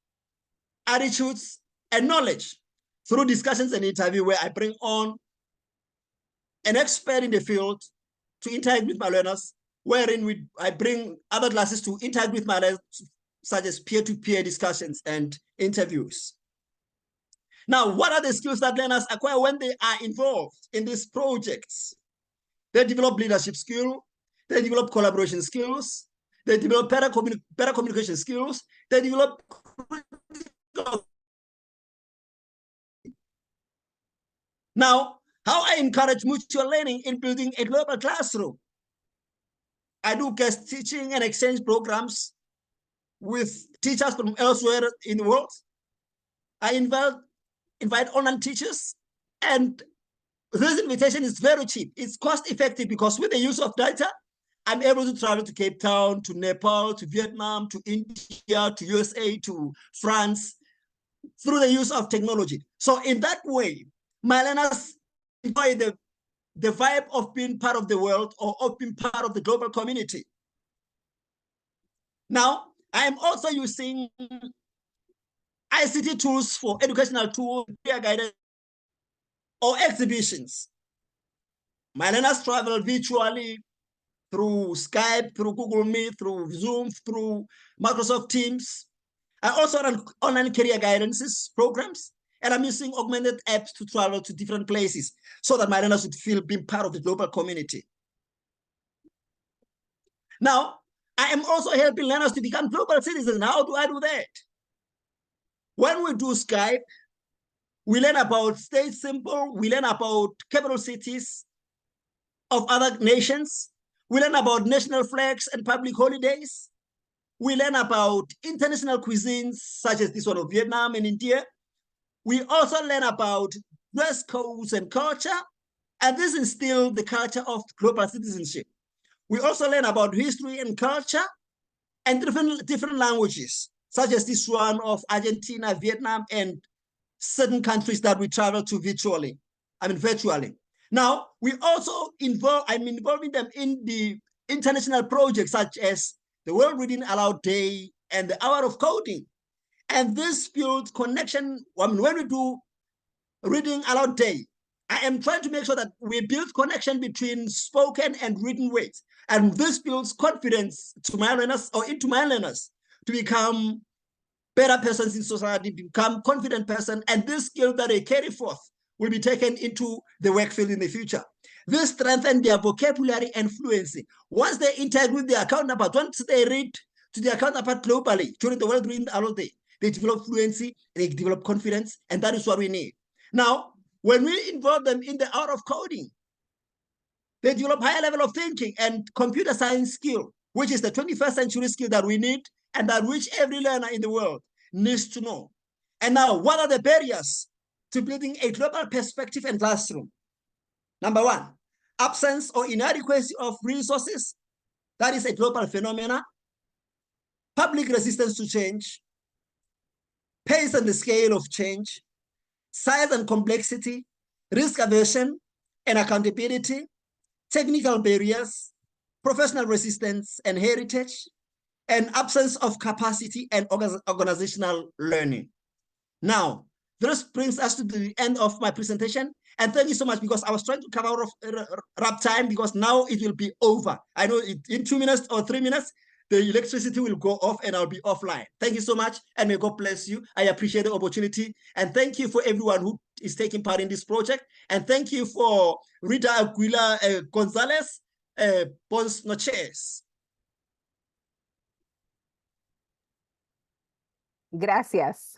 attitudes, and knowledge through discussions and interview, where I bring on an expert in the field to interact with my learners, wherein I bring other classes to interact with my learners, such as peer-to-peer discussions and interviews. Now, what are the skills that learners acquire when they are involved in these projects? They develop leadership skills, they develop collaboration skills, they develop better communication skills, they develop Now, how I encourage mutual learning in building a global classroom. I do guest teaching and exchange programs with teachers from elsewhere in the world. I invite online teachers, and this invitation is very cheap. It's cost effective because with the use of data, I'm able to travel to Cape Town, to Nepal, to Vietnam, to India, to USA, to France, through the use of technology. So in that way, my learners enjoy the vibe of being part of the world or of being part of the global community. Now, I am also using ICT tools for educational tools, peer guidance, or exhibitions. My learners travel virtually through Skype, through Google Meet, through Zoom, through Microsoft Teams. I also run online career guidances programs, and I'm using augmented apps to travel to different places so that my learners would feel being part of the global community. Now, I am also helping learners to become global citizens. How do I do that? When we do Skype, we learn about state symbol, we learn about capital cities of other nations, we learn about national flags and public holidays, we learn about international cuisines such as this one of Vietnam and India. We also learn about dress codes and culture, and this instills the culture of global citizenship. We also learn about history and culture and different languages, such as this one of Argentina, Vietnam, and certain countries that we travel to virtually. Now, we also I'm involving them in the international projects such as the World Reading Aloud Day and the Hour of Coding. And this builds connection. When we do Reading Aloud Day, I am trying to make sure that we build connection between spoken and written words. And this builds confidence to my learners or into my learners to become better persons in society, become confident person, and this skill that they carry forth will be taken into the work field in the future. This strengthens their vocabulary and fluency. Once they interact with their counterpart, once they read to their counterpart globally during the World Reading Aloud Day, they develop fluency, they develop confidence, and that is what we need. Now, when we involve them in the art of coding, they develop higher level of thinking and computer science skill, which is the 21st century skill that we need and that which every learner in the world needs to know. And now, what are the barriers to building a global perspective and classroom? Number one, absence or inadequacy of resources. That is a global phenomenon. Public resistance to change, pace and the scale of change, size and complexity, risk aversion and accountability, technical barriers, professional resistance and heritage, and absence of capacity and organizational learning. Now, this brings us to the end of my presentation. And thank you so much, because I was trying to cover wrap time, because now it will be over. I know in 2 minutes or 3 minutes, the electricity will go off and I'll be offline. Thank you so much, and may God bless you. I appreciate the opportunity. And thank you for everyone who is taking part in this project. And thank you for Rita Aguila Gonzalez, Buenas noches. Gracias.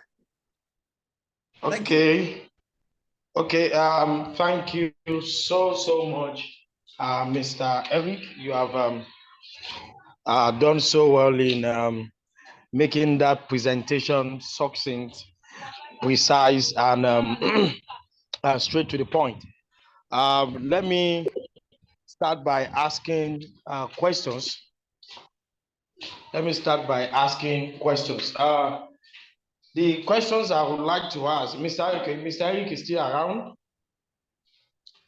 Okay. Okay. Thank you so much, Mr. Eric. You have done so well in making that presentation succinct, precise, and straight to the point. Let me start by asking questions. The questions I would like to ask, Mr. Eric is still around.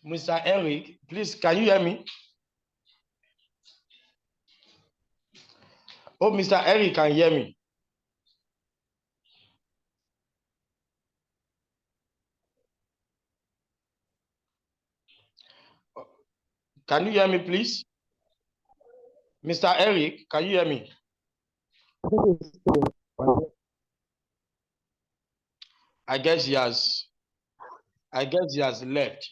Mr. Eric, please, can you hear me? Oh, Mr. Eric can hear me. Can you hear me, please? Mr. Eric, can you hear me? I guess he has left.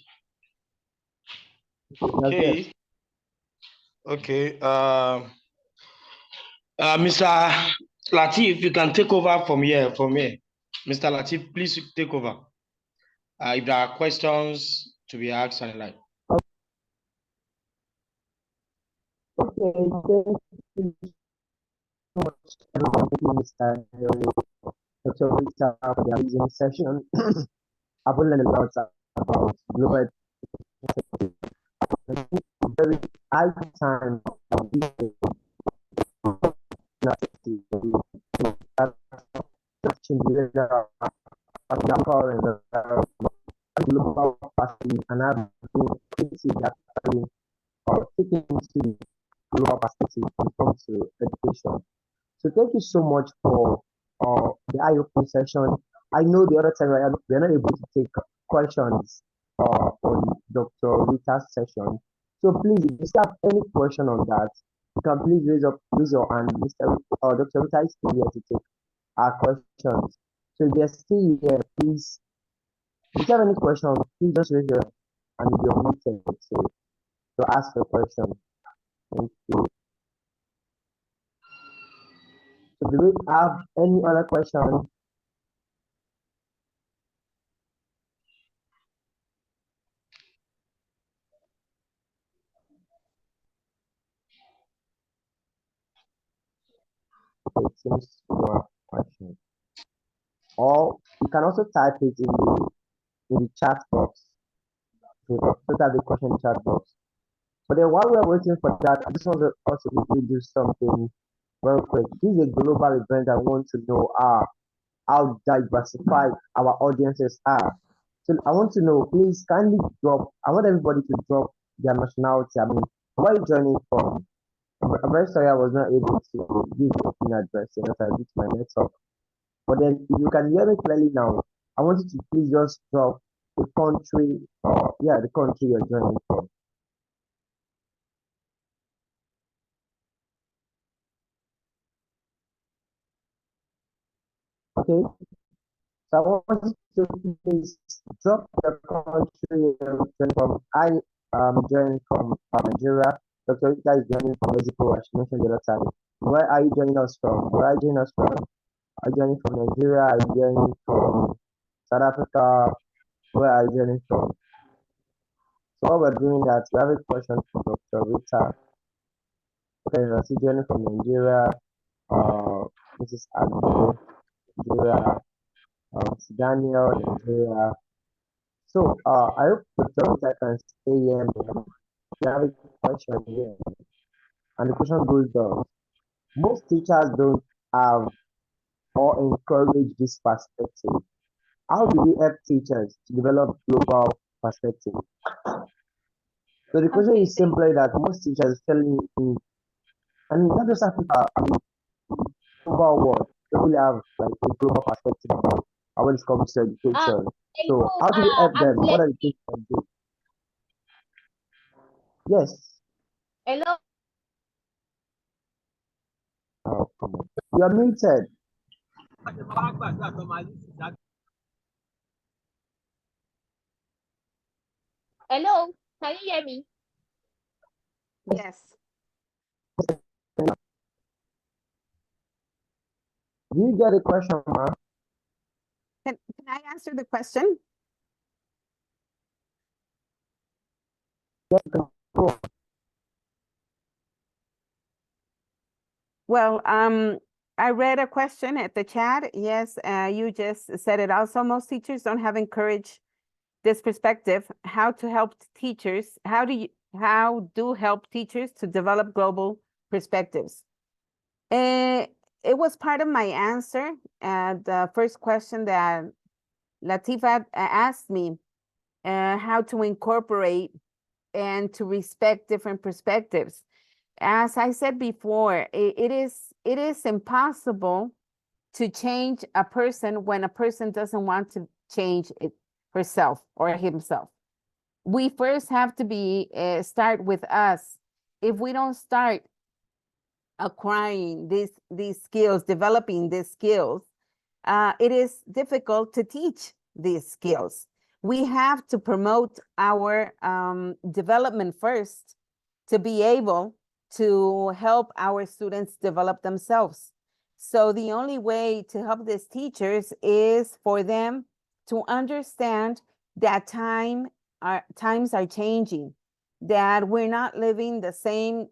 Okay. Okay. Mr. Latif, you can take over from here. Mr. Latif, please take over. If there are questions to be asked and like. Okay, thank you so much, Mr. Dr. Rita, for the amazing session. I've learned a lot about global very high time global capacity and have that or taking into global perspective when it comes to education. So thank you so much for the eye-opening session. I know the other time we are not able to take questions on Dr. Rita's session. So please, if you still have any question on that, you can please raise your hand. Dr. Rita is still here to take our questions. So if you're still here, please, if you have any questions, please just raise your hand and you're muted to ask a question. Thank you. So do we have any other question? Okay, it seems your question. Or you can also type it in the chat box. So put out the question in the chat box. But then while we're waiting for that, I just want to also quickly do something very quick. This is a global event. I want to know how diversified our audiences are. So I want to know, please kindly drop, I want everybody to drop their nationality. I mean, where are you joining from? I'm very sorry I was not able to give the pin address because I did my network. But then if you can hear me clearly now, I want you to please just drop the country the country you're joining from. Okay. So I want you to please drop the country you're joining from. I am joining from Nigeria. Dr. Rita is joining from Mexico, as she mentioned the other time. Where are you joining us from? Where are you joining us from? Are you joining from Nigeria? Are you joining from South Africa? Where are you joining from? So while we're doing that, we have a question for Dr. Rita. Okay, I see joining from Nigeria. This is Agbo, Nigeria. Daniel, Nigeria. So I hope Dr. Rita can stay here. We have a question here. And the question goes down. Most teachers don't have or encourage this perspective. How do we help teachers to develop global perspective? So the question is simply that most teachers telling me, and not just Africa, I mean, global world, they really have like a global perspective about when it comes to education. So how do we help them? What are the things they do? Yes. Hello. Oh, come on. You are muted. Hello. Can you hear me? Yes. Do you get a question, ma'am? Can I answer the question? Yes, go on. Well, I read a question at the chat. Yes, you just said it also. Most teachers don't have encouraged this perspective. How to help teachers? How do help teachers to develop global perspectives? It was part of my answer. The first question that Latifa asked me, how to incorporate and to respect different perspectives. As I said before, it is impossible to change a person when a person doesn't want to change it herself or himself. We first have to start with us. If we don't start acquiring these skills, developing these skills, it is difficult to teach these skills. We have to promote our development first to be able to help our students develop themselves. So the only way to help these teachers is for them to understand that times are changing, that we're not living the same.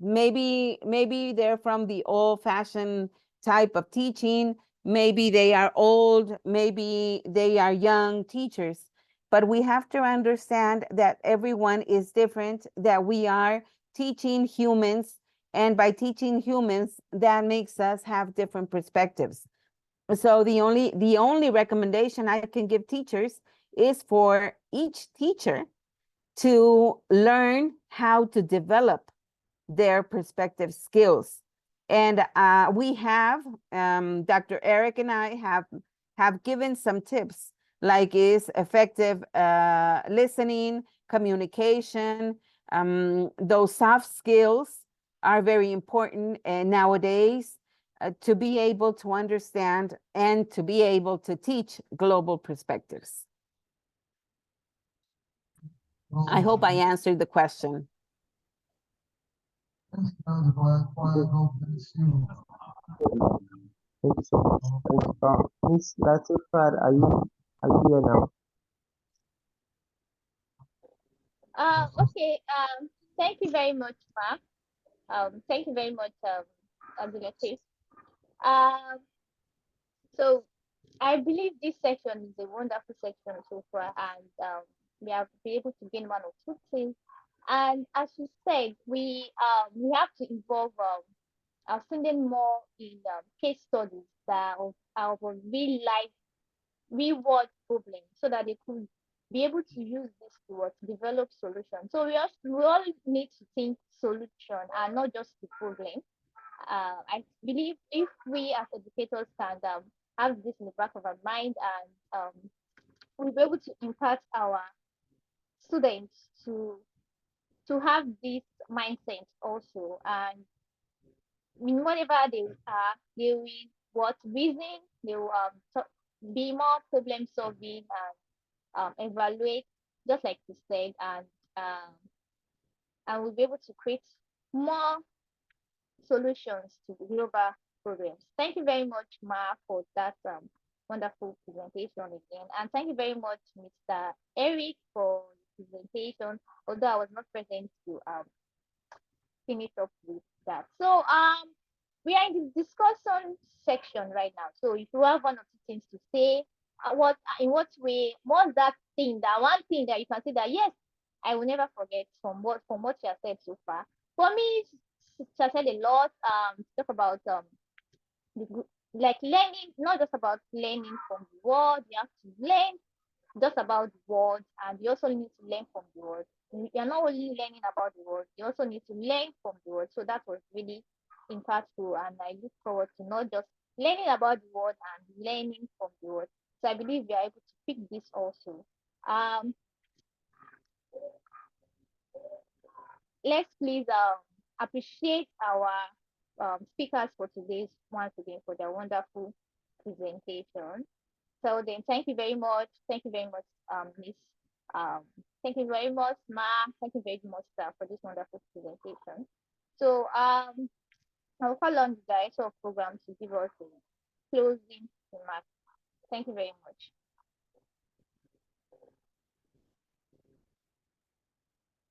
Maybe they're from the old-fashioned type of teaching, maybe they are old, maybe they are young teachers, but we have to understand that everyone is different, that we are teaching humans, and by teaching humans, that makes us have different perspectives. So the only recommendation I can give teachers is for each teacher to learn how to develop their perspective skills. And we have, Dr. Eric and I have given some tips, like is effective listening, communication. Those soft skills are very important nowadays to be able to understand and to be able to teach global perspectives. I hope I answered the question. Thank you so much. Miss Latifah, are you here now? Okay. Thank you very much, Ma. Thank you very much, Abdulatif. So I believe this section is a wonderful section so far, and we have been able to gain one or two things. And as you said, we have to involve our students more in case studies that of real life, real world problems, so that they could be able to use this to develop solutions. So we all need to think solution and not just the problem. I believe if we as educators can have this in the back of our mind, and we'll be able to impact our students to have this mindset also, and whenever they are, they will reason, they will be more problem solving and evaluate, just like you said, and we'll be able to create more solutions to the global problems. Thank you very much, Ma, for that wonderful presentation again. And thank you very much, Mr. Eric, for the presentation, although I was not present to finish up with that. So we are in the discussion section right now. So if you have one or two things to say, in what way, what's that thing, that one thing that you can say that yes, I will never forget from what you have said so far. For me, she has said a lot. Talk about like learning, not just about learning from the world. You have to learn just about the world, and you also need to learn from the world. You're not only learning about the world, you also need to learn from the world. So that was really impactful, and I look forward to not just learning about the world and learning from the world. So I believe we are able to pick this also. Let's please appreciate our speakers for today's once again for their wonderful presentation. So then, thank you very much. Thank you very much, Miss. Thank you very much, Ma. Thank you very much, sir, for this wonderful presentation. So I'll call on the director of program to give us a closing remark. Thank you very much.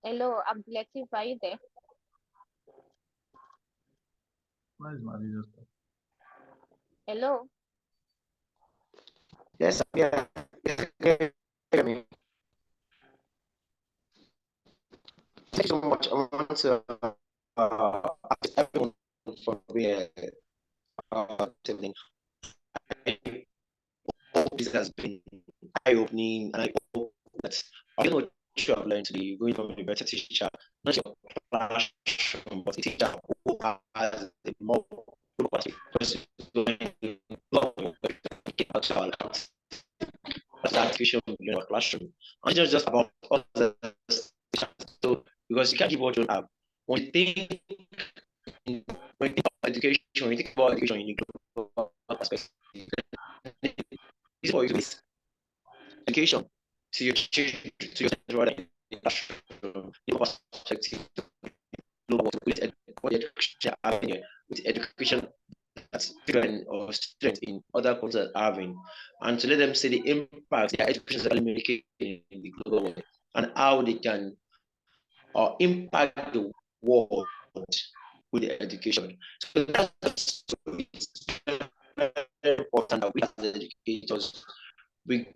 Hello, Abdulatif, are you there? Where is my leader? Hello. Yes, yeah. Hear me. Thank you so much. I want to ask everyone for being attending. I hope this has been eye-opening, and I hope that you know what you have learned today. You're going from a better teacher, not your classroom, but a teacher who has a more quality person education in your classroom. And it's just about others. So because you can't give what you don't have. When you think about education, when you think about education in a global perspective, this is what you do. Education to your children, to your rather in the classroom, in perspective, global with education, with education children or students in other countries are having, and to let them see the impact their education is actually making in the global world, and how they can impact the world with their education. So that's very important that we as educators, we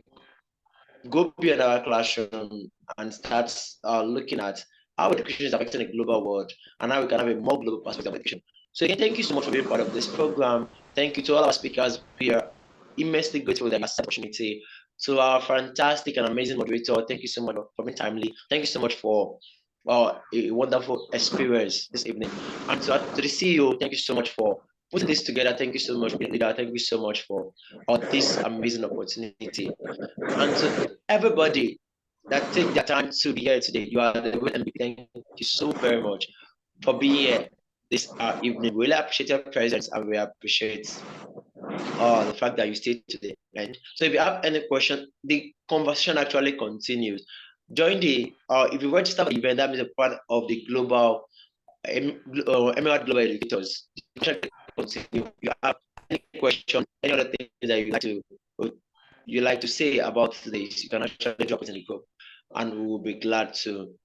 go beyond our classroom and start looking at how education is affecting the global world and how we can have a more global perspective of education. So again, thank you so much for being part of this program. Thank you to all our speakers. We are immensely grateful that you have opportunity. To our fantastic and amazing moderator, thank you so much for being timely. Thank you so much for a wonderful experience this evening. And to the CEO, thank you so much for putting this together. Thank you so much, leader. Thank you so much for this amazing opportunity. And to everybody that take their time to be here today, you are the good and thank you so very much for being here this evening. We really appreciate your presence and we appreciate the fact that you stayed today. Right? So if you have any question, the conversation actually continues. Join the if you register for the event, that means a part of the global Emerald Global Educators. Continue. You have any question, any other things that you like to say about this, you can actually drop it in the group, and we will be glad to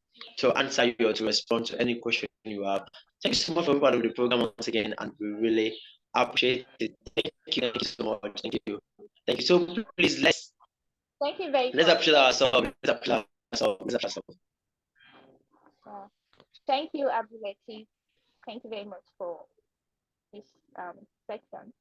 answer you or to respond to any question you have. Thank you so much for being part of the program once again, and we really appreciate it. Thank you so much. Thank you. So please Thank you very let's much. appreciate ourselves. Let's appreciate ourselves. Thank you, Abdulatif. Thank you very much for this section.